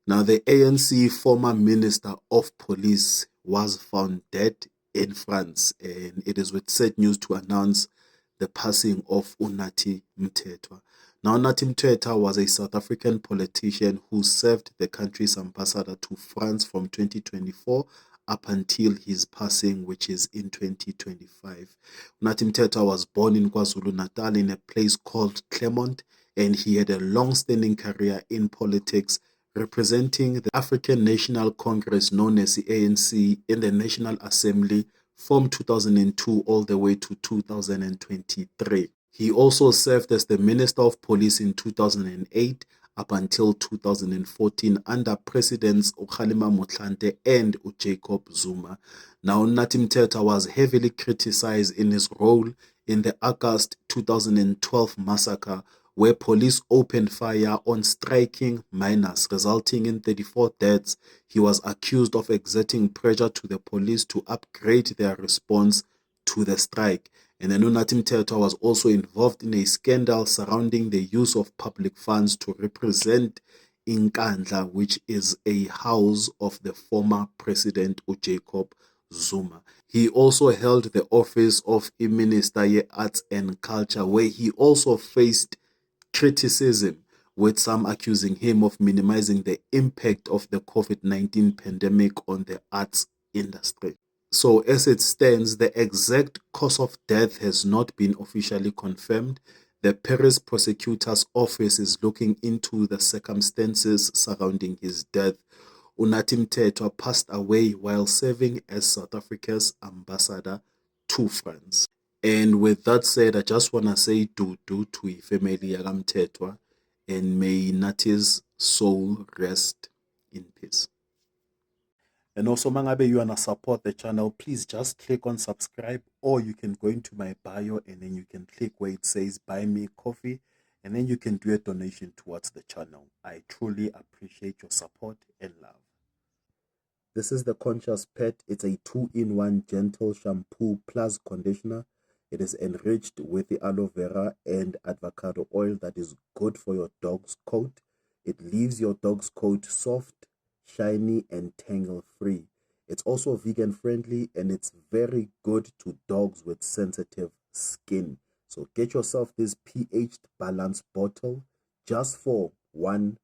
Now, the ANC former Minister of Police was found dead in France, and it is with sad news to announce the passing of Unathi Mthethwa. Now, Unathi Mthethwa was a South African politician who served the country's ambassador to France from 2024 up until his passing, which is in 2025. Unathi Mthethwa was born in KwaZulu-Natal in a place called Claremont, and he had a long-standing career in politics, representing the African National Congress, known as the ANC, in the National Assembly from 2002 all the way to 2023. He also served as the Minister of Police in 2008 up until 2014 under Presidents uKgalema Motlanthe and uJacob Zuma. Now, Unathi Mthethwa was heavily criticized in his role in the August 2012 massacre, where police opened fire on striking miners, resulting in 34 deaths. He was accused of exerting pressure to the police to upgrade their response to the strike. And then Unathi Mthethwa was also involved in a scandal surrounding the use of public funds to represent Inkandla, which is a house of the former president Jacob Zuma. He also held the office of Minister of Arts and Culture, where he also faced criticism, with some accusing him of minimizing the impact of the COVID-19 pandemic on the arts industry. So as it stands, the exact cause of death has not been officially confirmed. The Paris prosecutor's office is looking into the circumstances surrounding his death. Unathi Mthethwa passed away while serving as South Africa's ambassador to France. And with that said, I just want to say to the family of Mthethwa, and may Unathi's soul rest in peace. And also, mangabe you wanna support the channel, please just click on subscribe, or you can go into my bio and then you can click where it says buy me coffee, and then you can do a donation towards the channel. I truly appreciate your support and love. This is the Conscious Pet. It's a 2-in-1 gentle shampoo plus conditioner. It is enriched with the aloe vera and avocado oil that is good for your dog's coat. It leaves your dog's coat soft, shiny, and tangle-free. It's also vegan friendly, and it's very good to dogs with sensitive skin. So get yourself this pH balanced bottle just for $150.